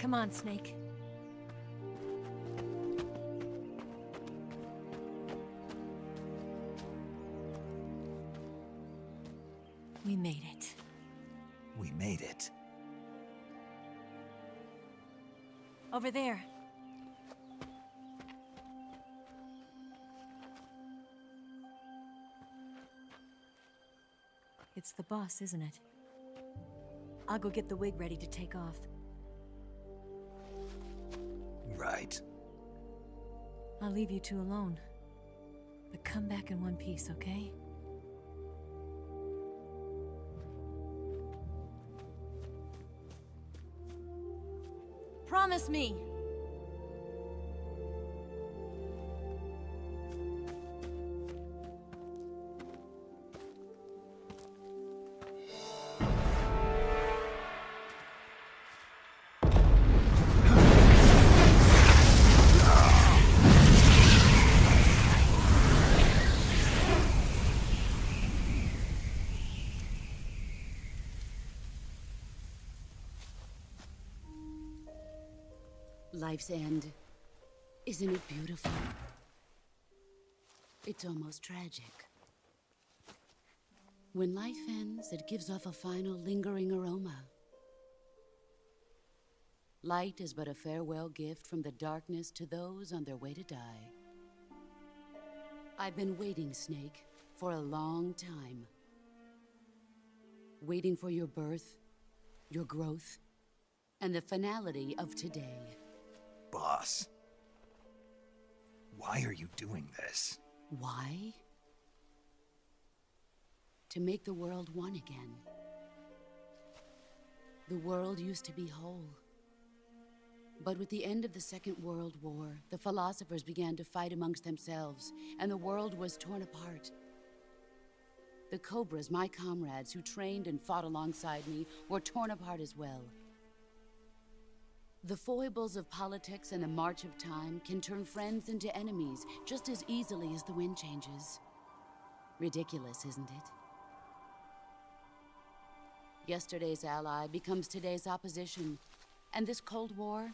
Come on, Snake. We made it. We made it. Over there. It's the boss, isn't it? I'll go get the wig ready to take off. Right. I'll leave you two alone. But come back in one piece, okay? Promise me! Life's end. Isn't it beautiful? It's almost tragic. When life ends, it gives off a final lingering aroma. Light is but a farewell gift from the darkness to those on their way to die. I've been waiting, Snake, for a long time. Waiting for your birth, your growth, and the finality of today. Boss. Why are you doing this? Why? To make the world one again. The world used to be whole. But with the end of the Second World War, the philosophers began to fight amongst themselves, and the world was torn apart. The Cobras, my comrades who trained and fought alongside me, were torn apart as well. The foibles of politics and the march of time can turn friends into enemies just as easily as the wind changes. Ridiculous, isn't it? Yesterday's ally becomes today's opposition. And this Cold War?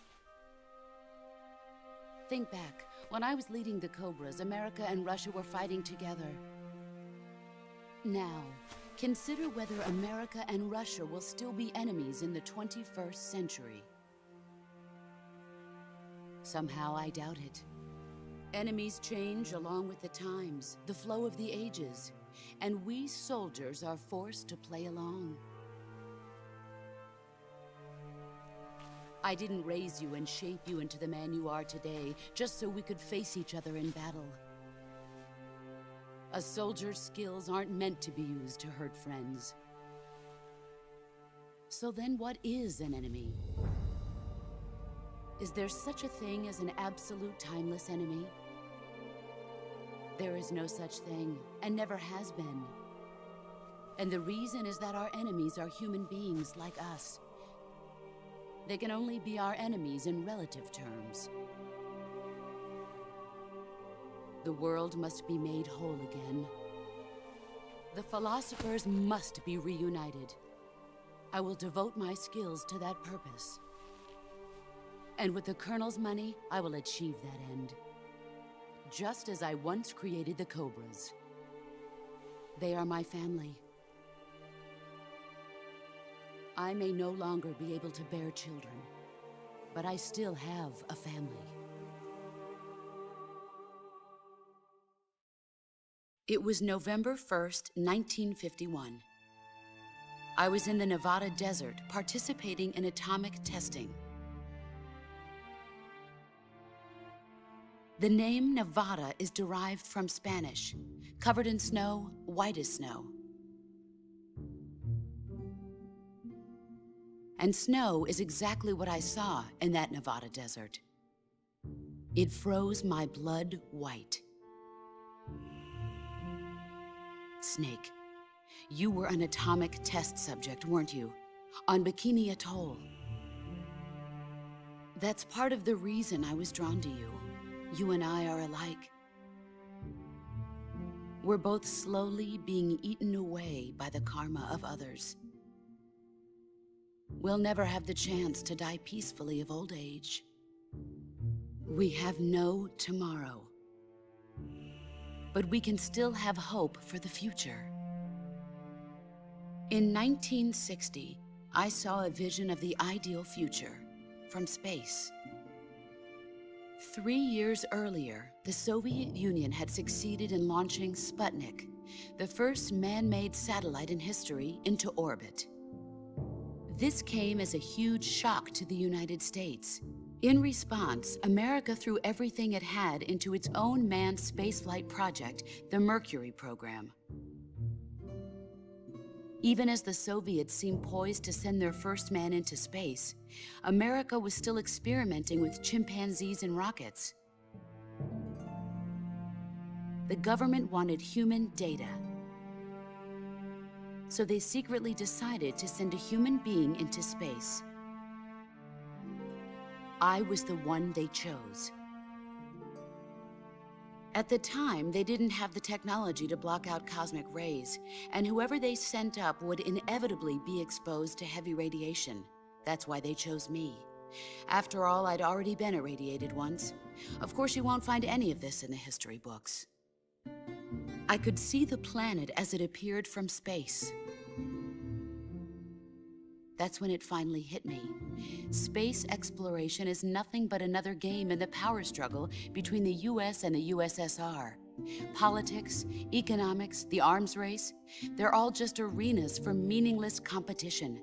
Think back. When I was leading the Cobras, America and Russia were fighting together. Now, consider whether America and Russia will still be enemies in the 21st century. Somehow I doubt it. Enemies change along with the times, the flow of the ages, and we soldiers are forced to play along. I didn't raise you and shape you into the man you are today just so we could face each other in battle. A soldier's skills aren't meant to be used to hurt friends. So then what is an enemy? Is there such a thing as an absolute timeless enemy? There is no such thing, and never has been. And the reason is that our enemies are human beings like us. They can only be our enemies in relative terms. The world must be made whole again. The philosophers must be reunited. I will devote my skills to that purpose. And with the Colonel's money, I will achieve that end. Just as I once created the Cobras. They are my family. I may no longer be able to bear children, but I still have a family. It was November 1st, 1951. I was in the Nevada desert participating in atomic testing. The name Nevada is derived from Spanish, covered in snow, white as snow. And snow is exactly what I saw in that Nevada desert. It froze my blood white. Snake, you were an atomic test subject, weren't you? On Bikini Atoll. That's part of the reason I was drawn to you. You and I are alike. We're both slowly being eaten away by the karma of others. we'll never have the chance to die peacefully of old age. We have no tomorrow. But we can still have hope for the future. In 1960, I saw a vision of the ideal future from space. 3 years earlier, the Soviet Union had succeeded in launching Sputnik, the first man-made satellite in history, into orbit. This came as a huge shock to the United States. In response, America threw everything it had into its own manned spaceflight project, the Mercury program. Even as the Soviets seemed poised to send their first man into space, America was still experimenting with chimpanzees and rockets. The government wanted human data. So they secretly decided to send a human being into space. I was the one they chose. At the time, they didn't have the technology to block out cosmic rays, and whoever they sent up would inevitably be exposed to heavy radiation. That's why they chose me. After all, I'd already been irradiated once. Of course, you won't find any of this in the history books. I could see the planet as it appeared from space. That's when it finally hit me. Space exploration is nothing but another game in the power struggle between the US and the USSR. Politics, economics, the arms race, they're all just arenas for meaningless competition.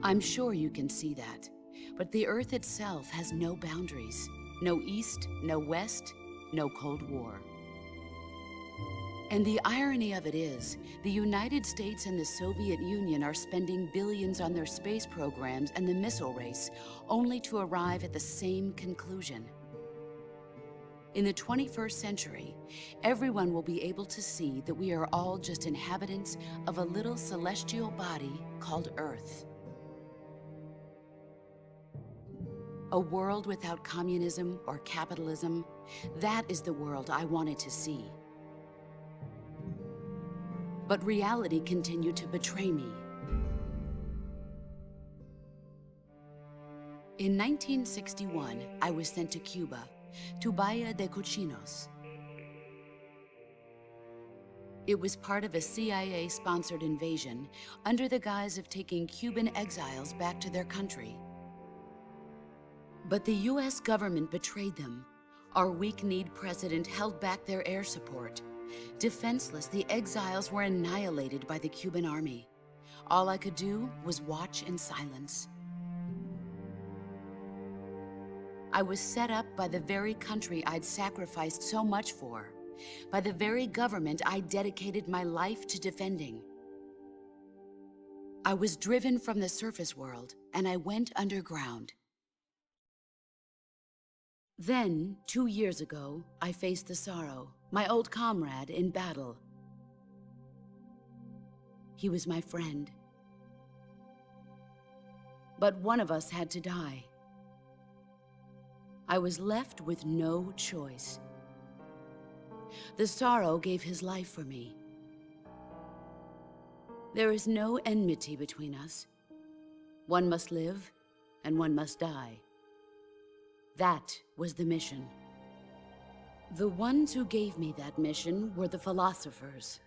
I'm sure you can see that, but the Earth itself has no boundaries. No East, no West, no Cold War. And the irony of it is, the United States and the Soviet Union are spending billions on their space programs and the missile race, only to arrive at the same conclusion. In the 21st century, everyone will be able to see that we are all just inhabitants of a little celestial body called Earth. A world without communism or capitalism, that is the world I wanted to see. But reality continued to betray me. In 1961, I was sent to Cuba, to Bahia de Cochinos. It was part of a CIA-sponsored invasion under the guise of taking Cuban exiles back to their country. But the US government betrayed them. Our weak-kneed president held back their air support. Defenseless, the exiles were annihilated by the Cuban army. All I could do was watch in silence. I was set up by the very country I'd sacrificed so much for, by the very government I dedicated my life to defending. I was driven from the surface world, and I went underground. Then, 2 years ago, I faced the Sorrow, my old comrade in battle. He was my friend. But one of us had to die. I was left with no choice. The Sorrow gave his life for me. There is no enmity between us. One must live, and one must die. That was the mission. The ones who gave me that mission were the philosophers.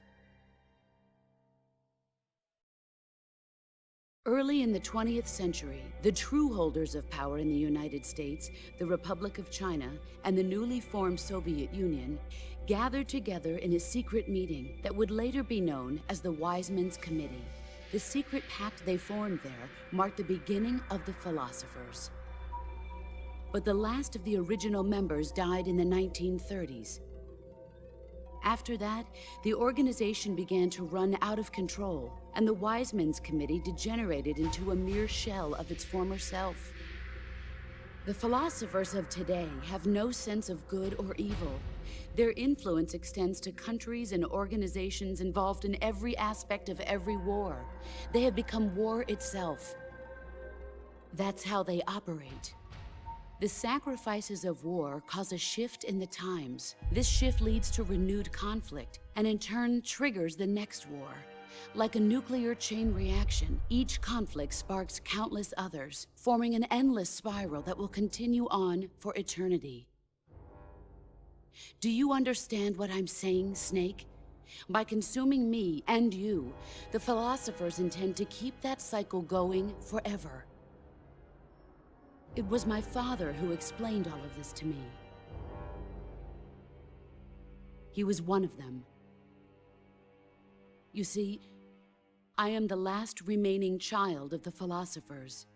Early in the 20th century, the true holders of power in the United States, the Republic of China, and the newly formed Soviet Union gathered together in a secret meeting that would later be known as the Wise Men's Committee. The secret pact they formed there marked the beginning of the philosophers. But the last of the original members died in the 1930s. After that, the organization began to run out of control, and the Wise Men's Committee degenerated into a mere shell of its former self. The philosophers of today have no sense of good or evil. Their influence extends to countries and organizations involved in every aspect of every war. They have become war itself. That's how they operate. The sacrifices of war cause a shift in the times. This shift leads to renewed conflict, and in turn triggers the next war. Like a nuclear chain reaction, each conflict sparks countless others, forming an endless spiral that will continue on for eternity. Do you understand what I'm saying, Snake? By consuming me and you, the philosophers intend to keep that cycle going forever. It was my father who explained all of this to me. He was one of them. You see, I am the last remaining child of the philosophers.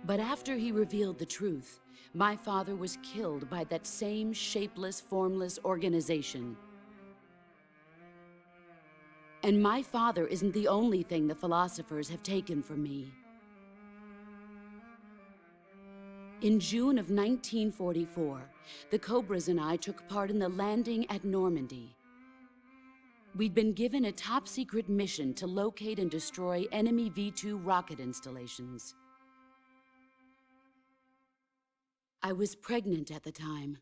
But after he revealed the truth, my father was killed by that same shapeless, formless organization. And my father isn't the only thing the philosophers have taken from me. In June of 1944, the Cobras and I took part in the landing at Normandy. We'd been given a top-secret mission to locate and destroy enemy V-2 rocket installations. I was pregnant at the time.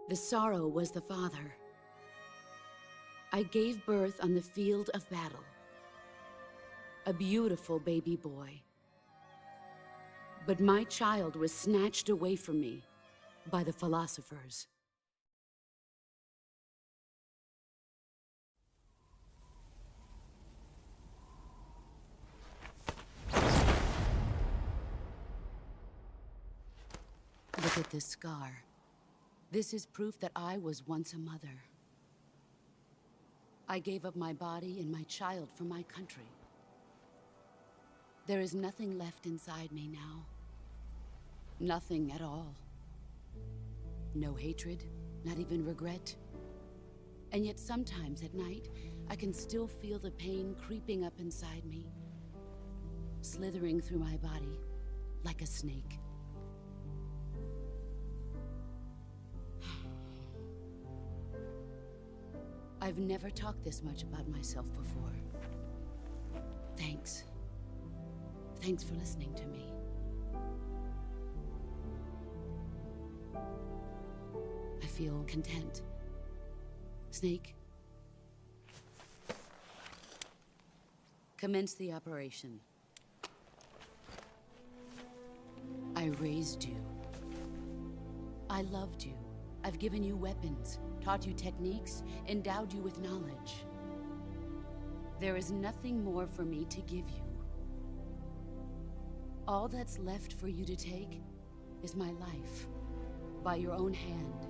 The sorrow was the father. I gave birth on the field of battle. A beautiful baby boy. But my child was snatched away from me by the philosophers. Look at this scar. This is proof that I was once a mother. I gave up my body and my child for my country. There is nothing left inside me now. Nothing at all. No hatred, not even regret. And yet sometimes at night, I can still feel the pain creeping up inside me, slithering through my body like a snake. I've never talked this much about myself before. Thanks. Thanks for listening to me. I feel content. Snake, commence the operation. I raised you. I loved you. I've given you weapons, taught you techniques, endowed you with knowledge. There is nothing more for me to give you. All that's left for you to take is my life, by your own hand.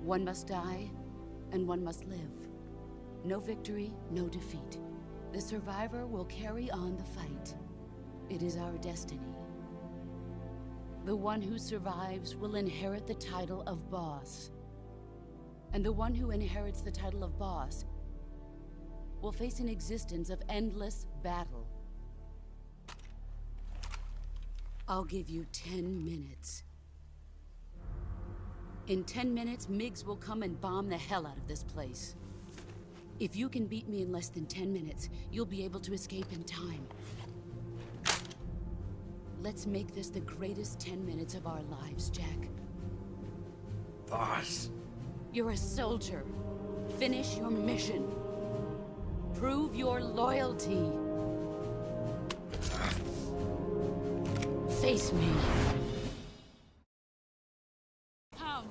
One must die, and one must live. No victory, no defeat. The survivor will carry on the fight. It is our destiny. The one who survives will inherit the title of boss. And the one who inherits the title of boss will face an existence of endless battle. I'll give you 10 minutes. In 10 minutes, MiGs will come and bomb the hell out of this place. If you can beat me in less than 10 minutes, you'll be able to escape in time. Let's make this the greatest 10 minutes of our lives, Jack. Boss. You're a soldier. Finish your mission. Prove your loyalty. Face me. Come.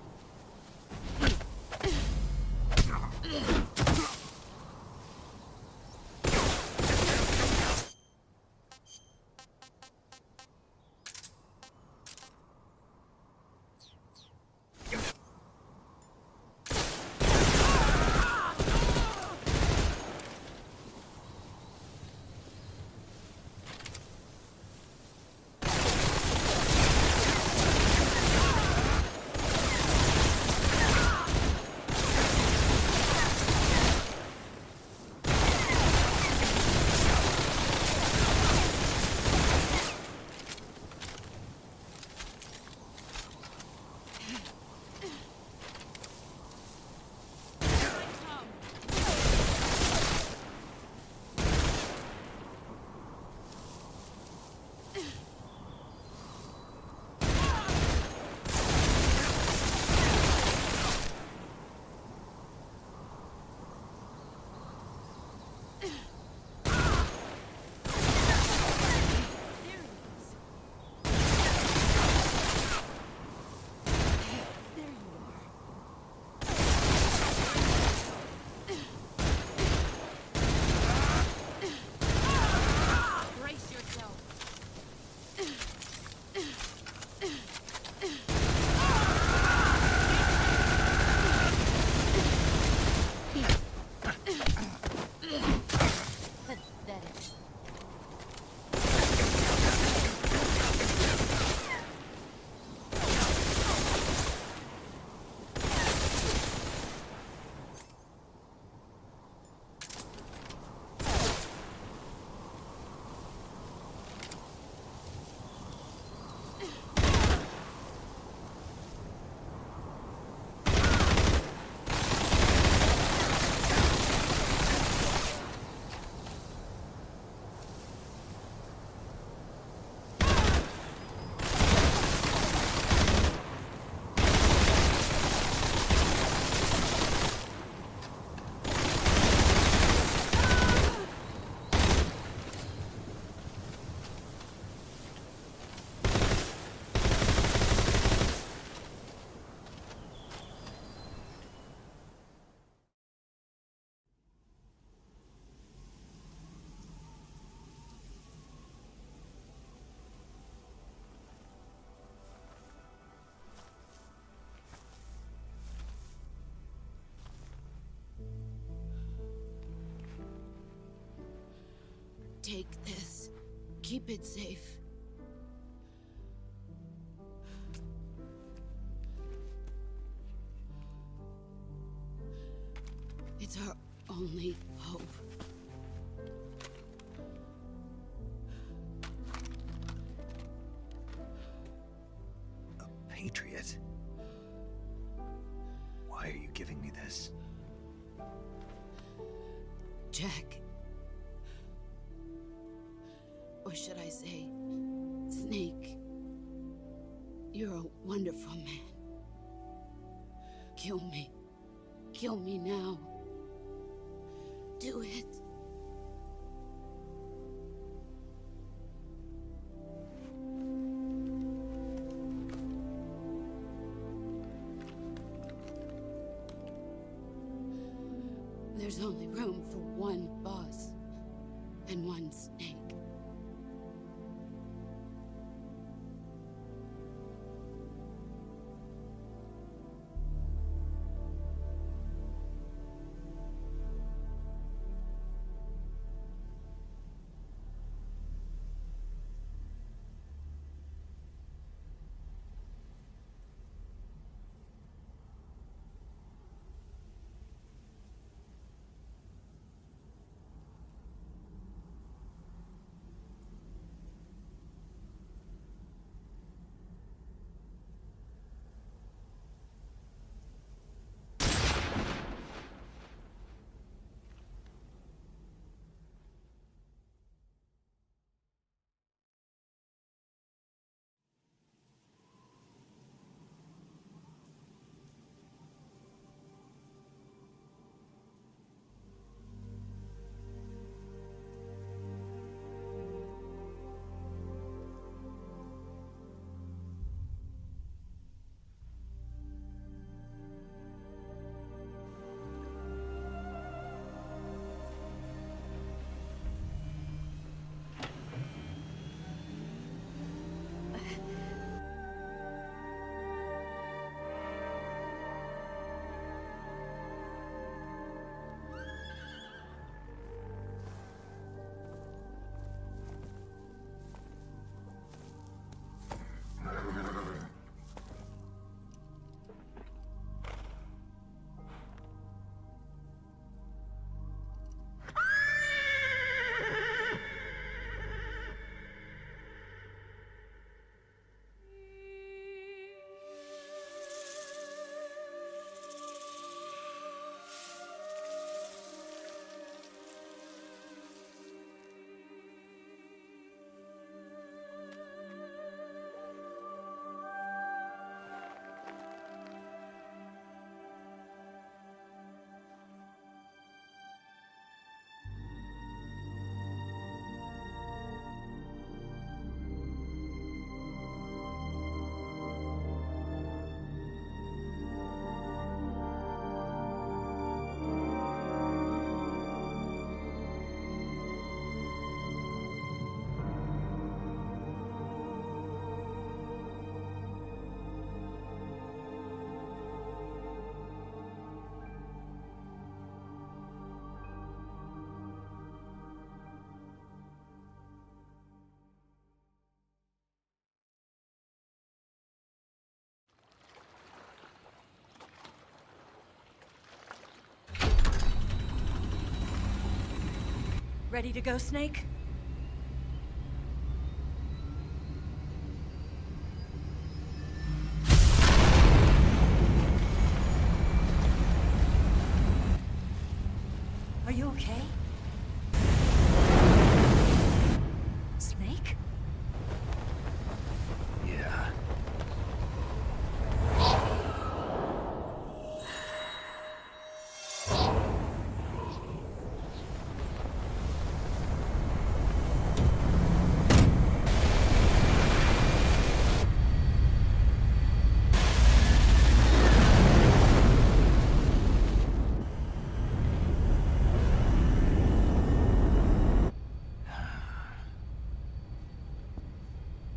Take this. Keep it safe. It's our only hope. A patriot? Why are you giving me this? Jack. Or should I say, Snake. You're a wonderful man. Kill me. Kill me now. Do it. There's only room for one boss and one Snake. Ready to go, Snake? Are you okay? Snake? Yeah.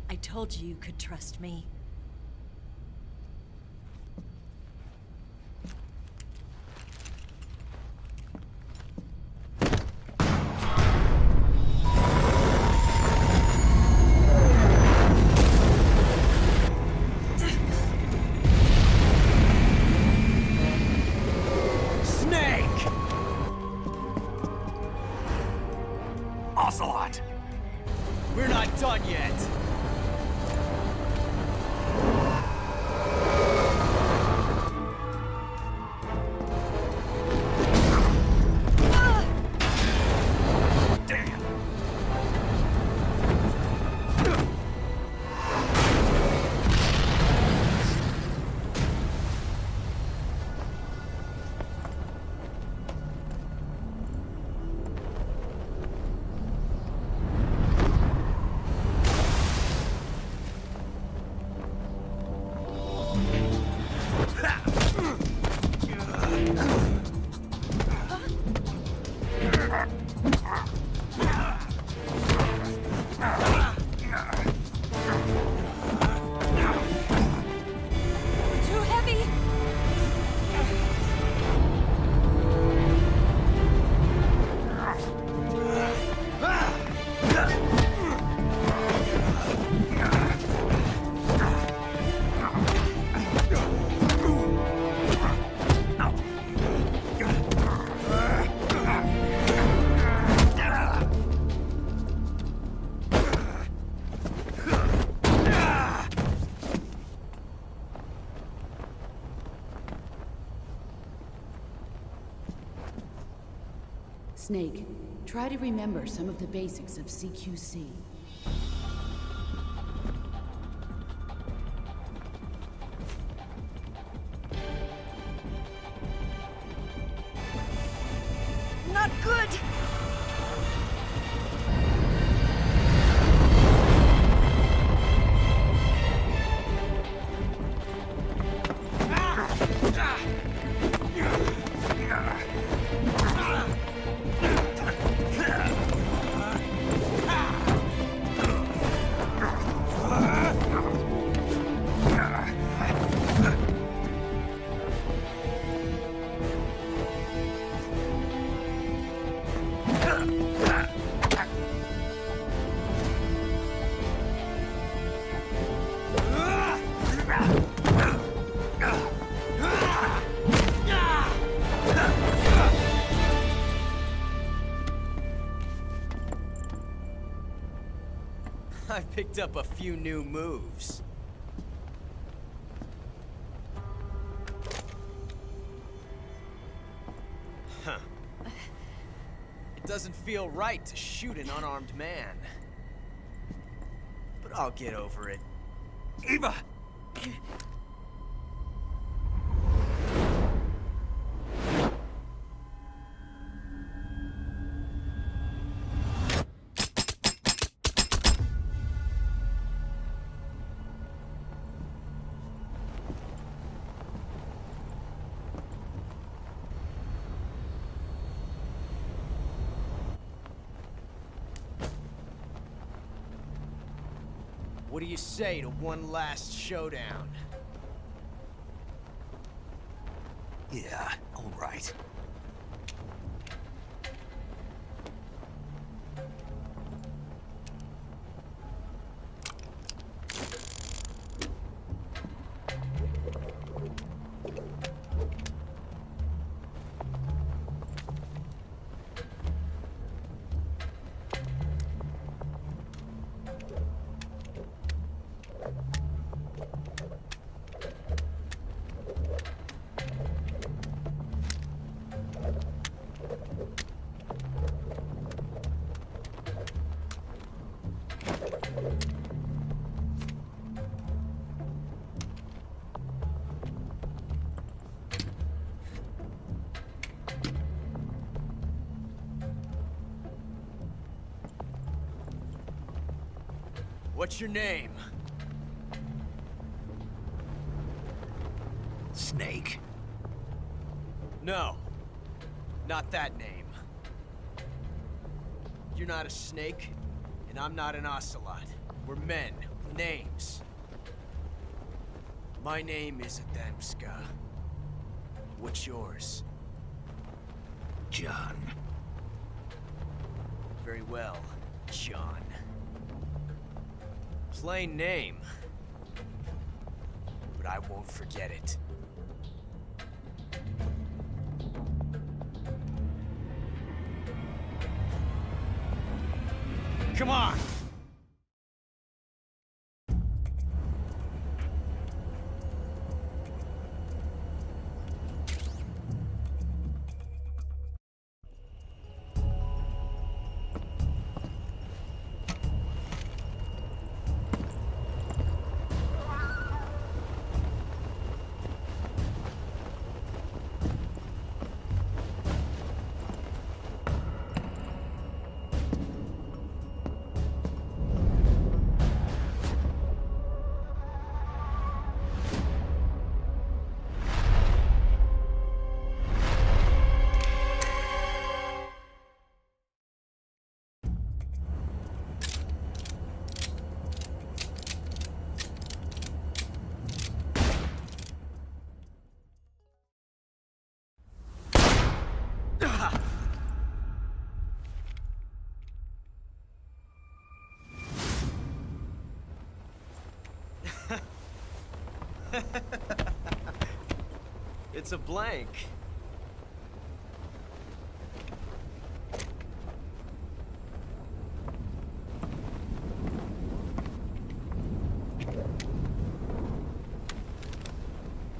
I told you you could trust me. Ocelot! We're not done yet. Damn! Too heavy! Snake, try to remember some of the basics of CQC. Not good! I picked up a few new moves. Huh. It doesn't feel right to shoot an unarmed man. But I'll get over it. Eva! What do you say to one last showdown? Yeah, all right. What's your name? Snake. No. Not that name. You're not a snake, and I'm not an ocelot. We're men with names. My name is Adamska. What's yours? John. Very well, John. Plain name. But I won't forget it. Come on! It's a blank.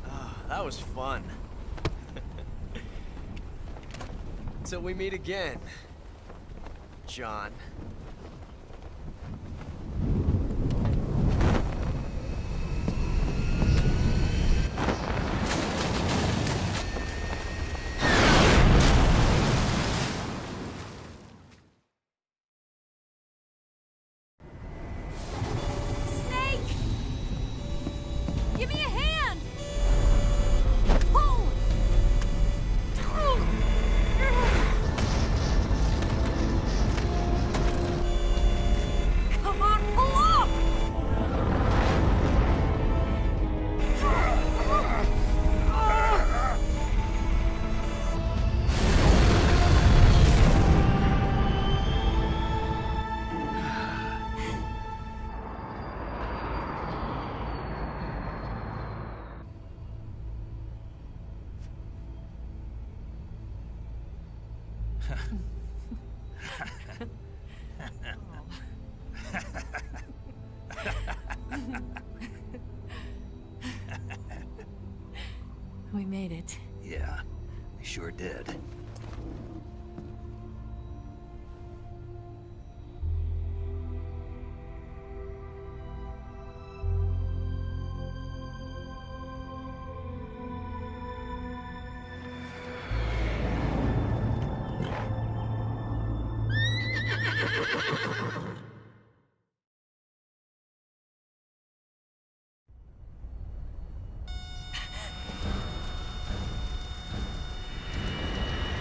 Ah, that was fun. Till we meet again, John. Give me a hand! Pull! Come on, pull up! We made it. Yeah, we sure did.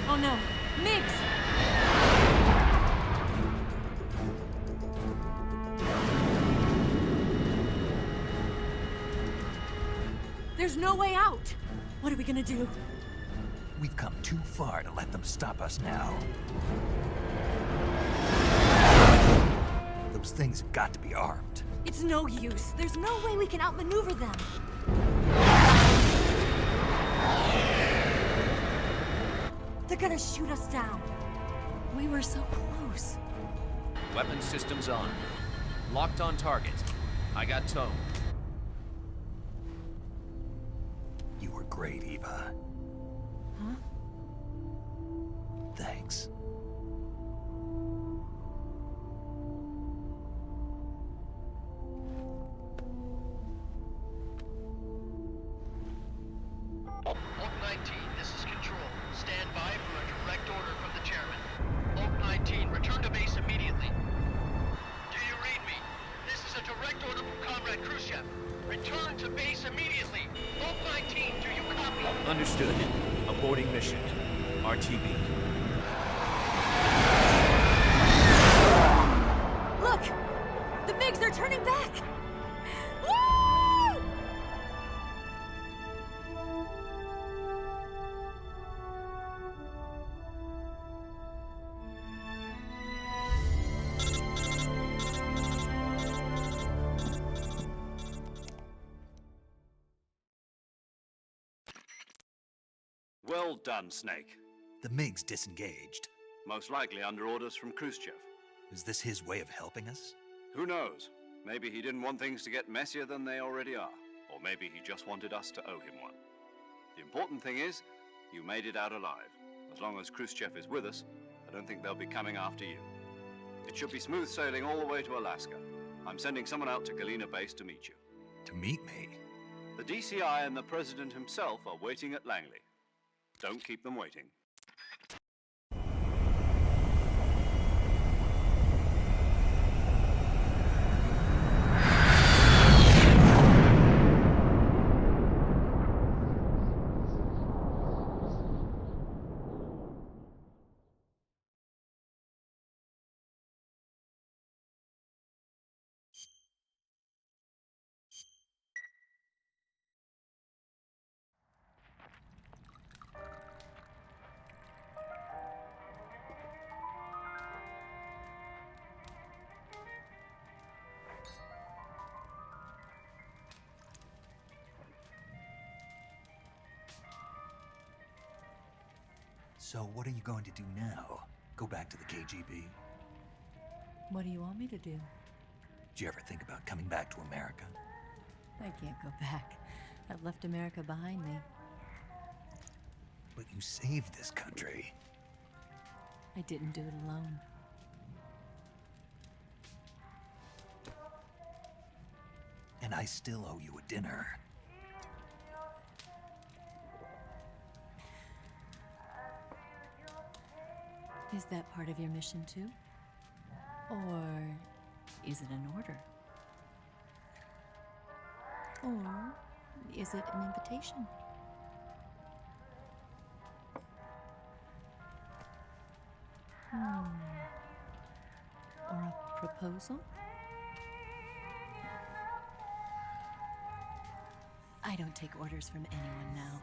Oh no, Migs! There's no way out! What are we gonna do? We've come too far to let them stop us now. Those things have got to be armed. It's no use. There's no way we can outmaneuver them. They're gonna shoot us down. We were so close. Weapon systems on. Locked on target. I got towed. You were great, Eva. Huh? Thanks. Oak 19, this is Control. Stand by for a direct order from the chairman. Oak 19, return to base immediately. Do you read me? This is a direct order from Comrade Khrushchev. Return to base immediately. Oak 19, do you copy? Understood. Aborting mission. RTB. Look! The MiGs are turning back! Woo! Well done, Snake. The MiGs disengaged. Most likely under orders from Khrushchev. Is this his way of helping us? Who knows? Maybe he didn't want things to get messier than they already are. Or maybe he just wanted us to owe him one. The important thing is, you made it out alive. As long as Khrushchev is with us, I don't think they'll be coming after you. It should be smooth sailing all the way to Alaska. I'm sending someone out to Galena Base to meet you. To meet me? The DCI and the President himself are waiting at Langley. Don't keep them waiting. So what are you going to do now? Go back to the KGB? What do you want me to do? Did you ever think about coming back to America? I can't go back. I've left America behind me. But you saved this country. I didn't do it alone. And I still owe you a dinner. Is that part of your mission too? Or is it an order? Or is it an invitation? Or a proposal? I don't take orders from anyone now.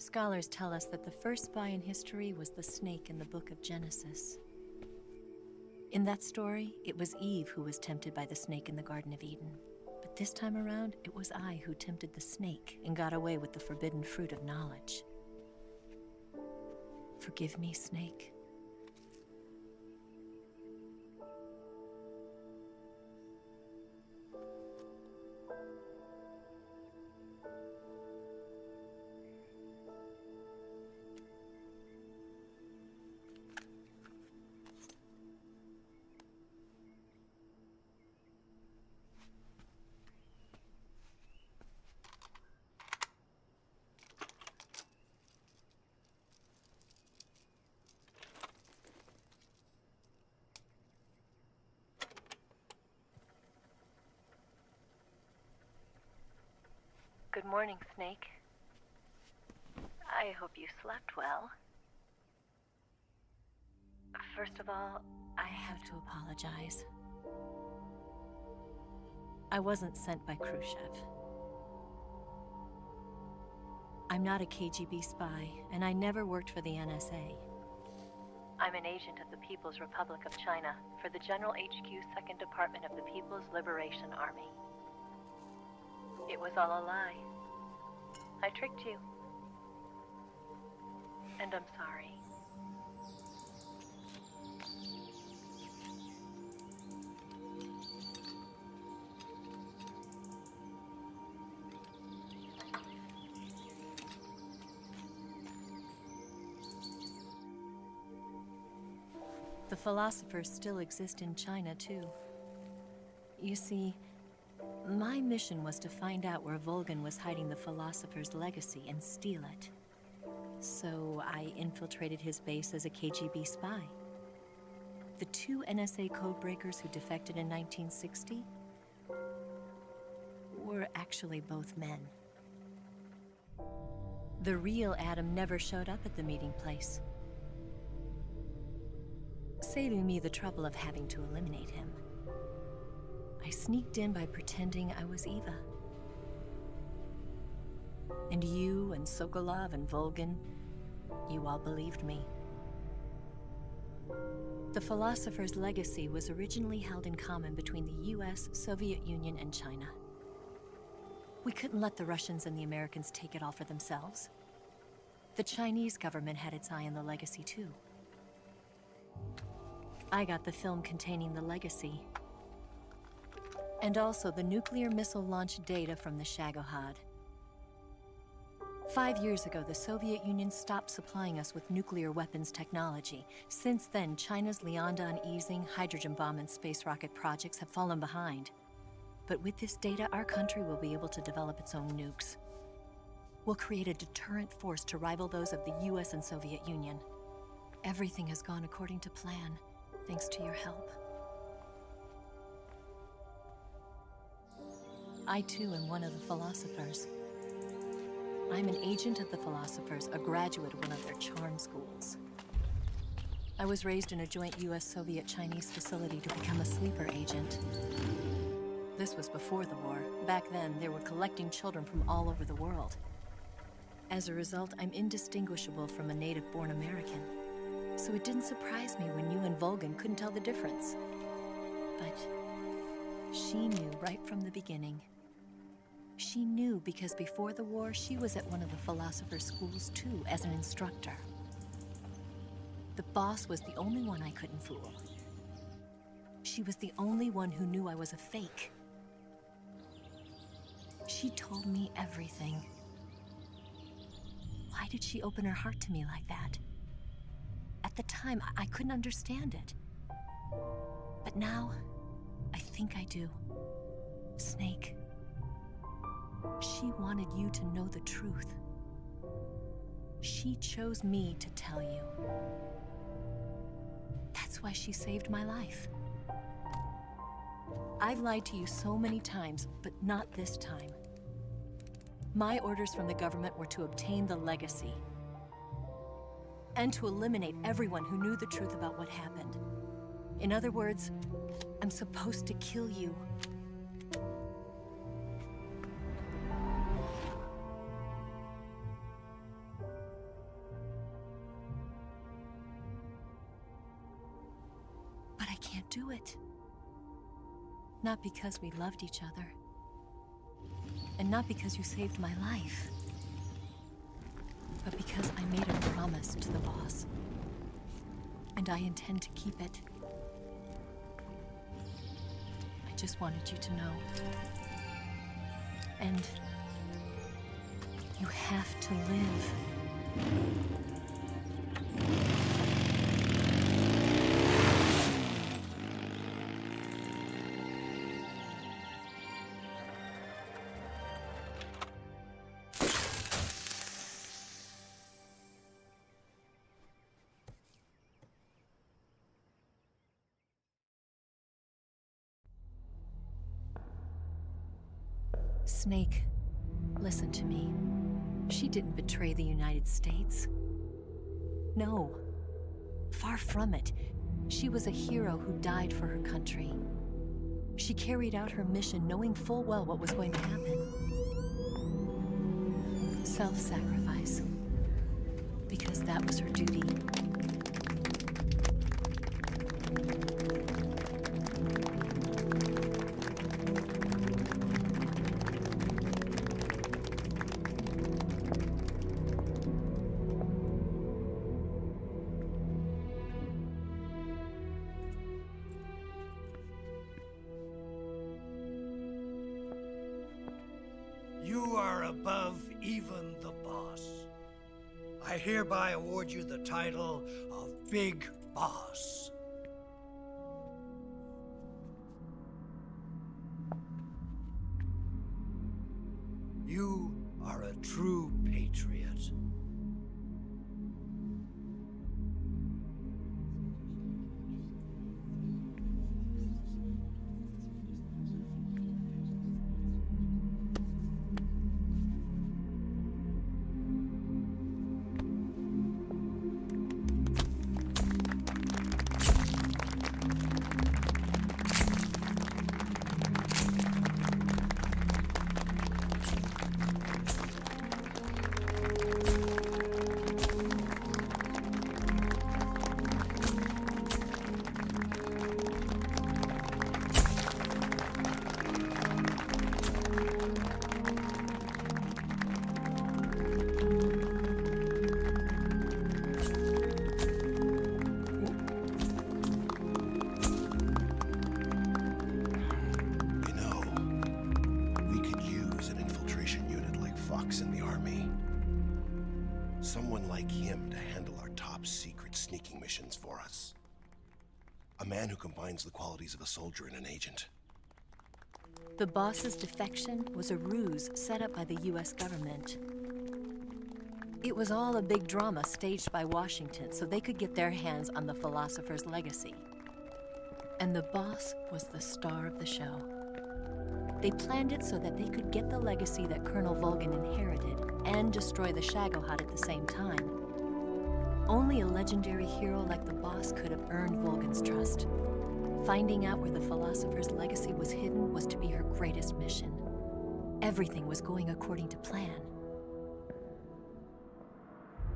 Scholars tell us that the first spy in history was the snake in the book of Genesis. In that story, it was Eve who was tempted by the snake in the Garden of Eden. But this time around, it was I who tempted the snake and got away with the forbidden fruit of knowledge. Forgive me, snake. Good morning, Snake. I hope you slept well. First of all, I have to apologize. I wasn't sent by Khrushchev. I'm not a KGB spy, and I never worked for the NSA. I'm an agent of the People's Republic of China for the General HQ 2nd Department of the People's Liberation Army. It was all a lie. I tricked you. And I'm sorry. The philosophers still exist in China, too. You see, my mission was to find out where Volgin was hiding the philosopher's legacy and steal it. So I infiltrated his base as a KGB spy. The 2 NSA codebreakers who defected in 1960 were actually both men. The real Adam never showed up at the meeting place, saving me the trouble of having to eliminate him. I sneaked in by pretending I was Eva. And you and Sokolov and Volgin, you all believed me. The philosopher's legacy was originally held in common between the US, Soviet Union, and China. We couldn't let the Russians and the Americans take it all for themselves. The Chinese government had its eye on the legacy, too. I got the film containing the legacy, and also the nuclear missile launch data from the Shagohod. 5 years ago, the Soviet Union stopped supplying us with nuclear weapons technology. Since then, China's Liaodong easing, hydrogen bomb, and space rocket projects have fallen behind. But with this data, our country will be able to develop its own nukes. We'll create a deterrent force to rival those of the US and Soviet Union. Everything has gone according to plan, thanks to your help. I too am one of the philosophers. I'm an agent of the philosophers, a graduate of one of their charm schools. I was raised in a joint US-Soviet-Chinese facility to become a sleeper agent. This was before the war. Back then, they were collecting children from all over the world. As a result, I'm indistinguishable from a native-born American. So it didn't surprise me when you and Volgin couldn't tell the difference. But she knew right from the beginning. She knew because before the war, she was at one of the philosopher's schools too, as an instructor. The boss was the only one I couldn't fool. She was the only one who knew I was a fake. She told me everything. Why did she open her heart to me like that? At the time, I couldn't understand it. But now, I think I do. Snake. She wanted you to know the truth. She chose me to tell you. That's why she saved my life. I've lied to you so many times, but not this time. My orders from the government were to obtain the legacy and to eliminate everyone who knew the truth about what happened. In other words, I'm supposed to kill you. But I can't do it. Not because we loved each other. And not because you saved my life. But because I made a promise to the boss. And I intend to keep it. I just wanted you to know. And you have to live. Snake, listen to me. She didn't betray the United States. No, far from it. She was a hero who died for her country. She carried out her mission knowing full well what was going to happen. Self-sacrifice. Because that was her duty. You are above even the boss. I hereby award you the title of Big Boss. You are a true patriot. Someone like him to handle our top secret sneaking missions for us. A man who combines the qualities of a soldier and an agent. The boss's defection was a ruse set up by the US government. It was all a big drama staged by Washington so they could get their hands on the philosopher's legacy. And the boss was the star of the show. They planned it so that they could get the legacy that Colonel Volgin inherited and destroy the Shagohod at the same time. Only a legendary hero like the boss could have earned Volgin's trust. Finding out where the philosopher's legacy was hidden was to be her greatest mission. Everything was going according to plan.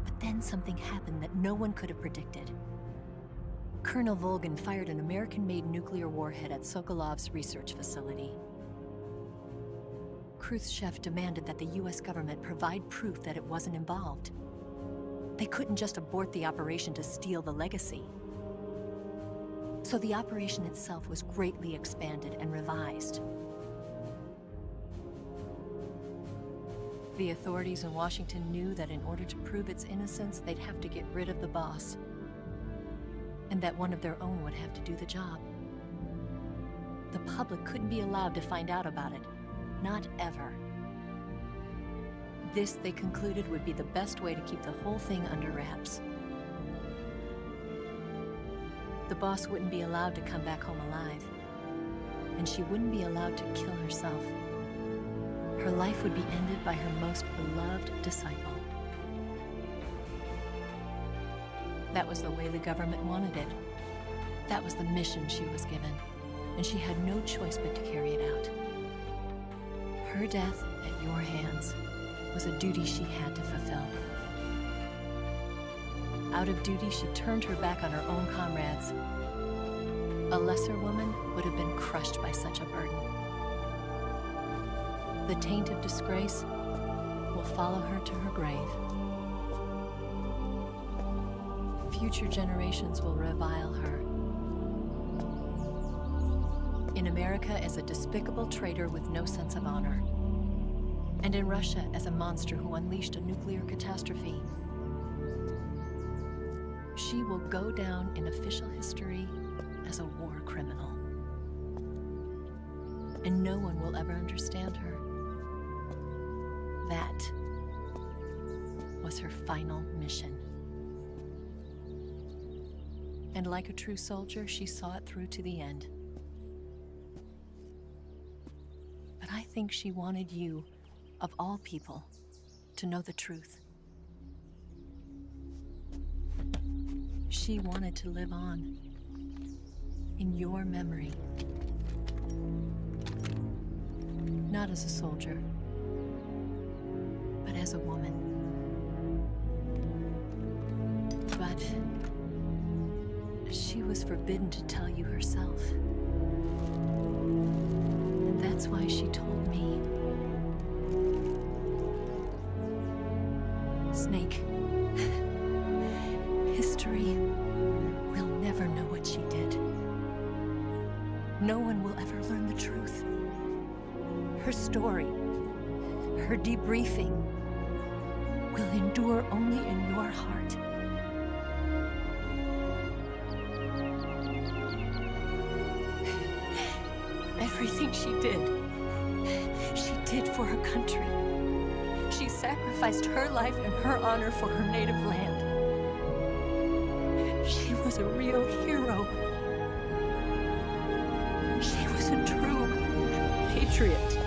But then something happened that no one could have predicted. Colonel Volgin fired an American-made nuclear warhead at Sokolov's research facility. Khrushchev demanded that the US government provide proof that it wasn't involved. They couldn't just abort the operation to steal the legacy. So the operation itself was greatly expanded and revised. The authorities in Washington knew that in order to prove its innocence, they'd have to get rid of the boss, and that one of their own would have to do the job. The public couldn't be allowed to find out about it. Not ever. This, they concluded, would be the best way to keep the whole thing under wraps. The boss wouldn't be allowed to come back home alive, and she wouldn't be allowed to kill herself. Her life would be ended by her most beloved disciple. That was the way the government wanted it. That was the mission she was given, and she had no choice but to carry it out. Her death at your hands was a duty she had to fulfill. Out of duty, she turned her back on her own comrades. A lesser woman would have been crushed by such a burden. The taint of disgrace will follow her to her grave. Future generations will revile her. In America as a despicable traitor with no sense of honor. And in Russia as a monster who unleashed a nuclear catastrophe. She will go down in official history as a war criminal. And no one will ever understand her. That was her final mission. And like a true soldier, she saw it through to the end. But I think she wanted you, of all people, to know the truth. She wanted to live on, in your memory. Not as a soldier, but as a woman. But she was forbidden to tell you herself. And that's why she told me. Snake, history will never know what she did. No one will ever learn the truth. Her story, her debriefing, will endure only in your heart. Everything she did for her country. She sacrificed her life and her honor for her native land. She was a real hero. She was a true patriot.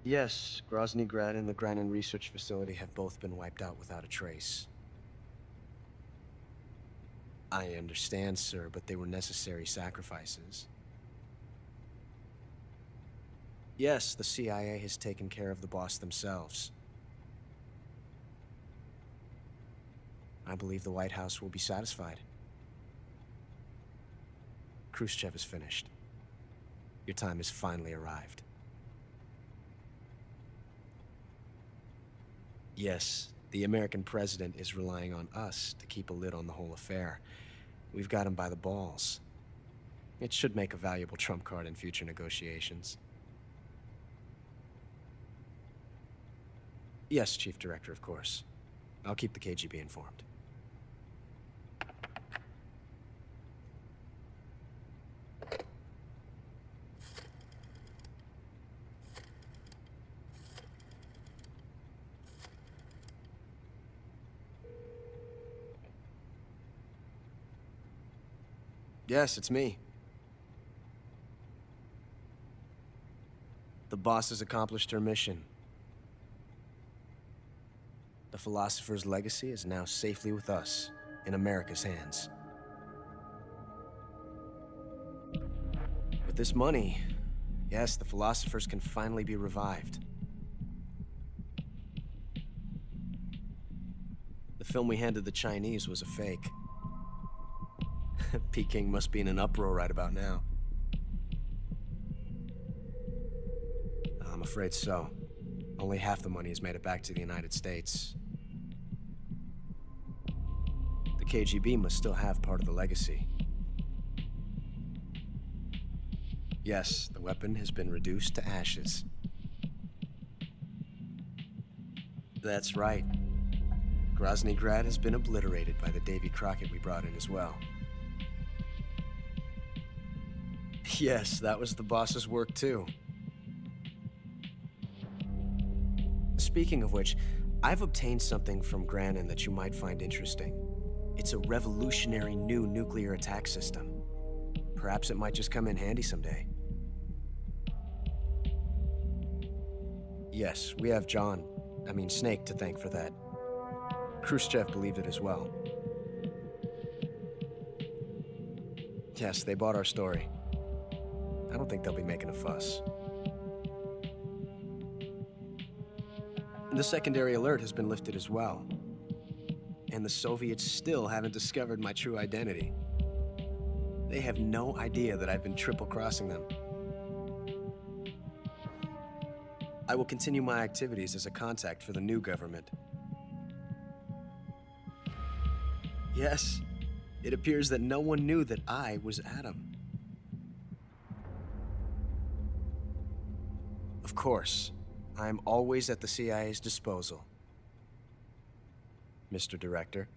Yes, Grozny Grad and the Granin Research Facility have both been wiped out without a trace. I understand, sir, but they were necessary sacrifices. Yes, the CIA has taken care of the boss themselves. I believe the White House will be satisfied. Khrushchev is finished. Your time has finally arrived. Yes, the American president is relying on us to keep a lid on the whole affair. We've got him by the balls. It should make a valuable trump card in future negotiations. Yes, Chief Director, of course. I'll keep the KGB informed. Yes, it's me. The boss has accomplished her mission. The philosopher's legacy is now safely with us, in America's hands. With this money, yes, the philosophers can finally be revived. The film we handed the Chinese was a fake. Peking must be in an uproar right about now. I'm afraid so. Only half the money has made it back to the United States. The KGB must still have part of the legacy. Yes, the weapon has been reduced to ashes. That's right. Grozny Grad has been obliterated by the Davy Crockett we brought in as well. Yes, that was the boss's work too. Speaking of which, I've obtained something from Granin that you might find interesting. It's a revolutionary new nuclear attack system. Perhaps it might just come in handy someday. Yes, we have Snake to thank for that. Khrushchev believed it as well. Yes, they bought our story. I don't think they'll be making a fuss. The secondary alert has been lifted as well. And the Soviets still haven't discovered my true identity. They have no idea that I've been triple-crossing them. I will continue my activities as a contact for the new government. Yes, it appears that no one knew that I was Adam. Of course, I am always at the CIA's disposal, Mr. Director.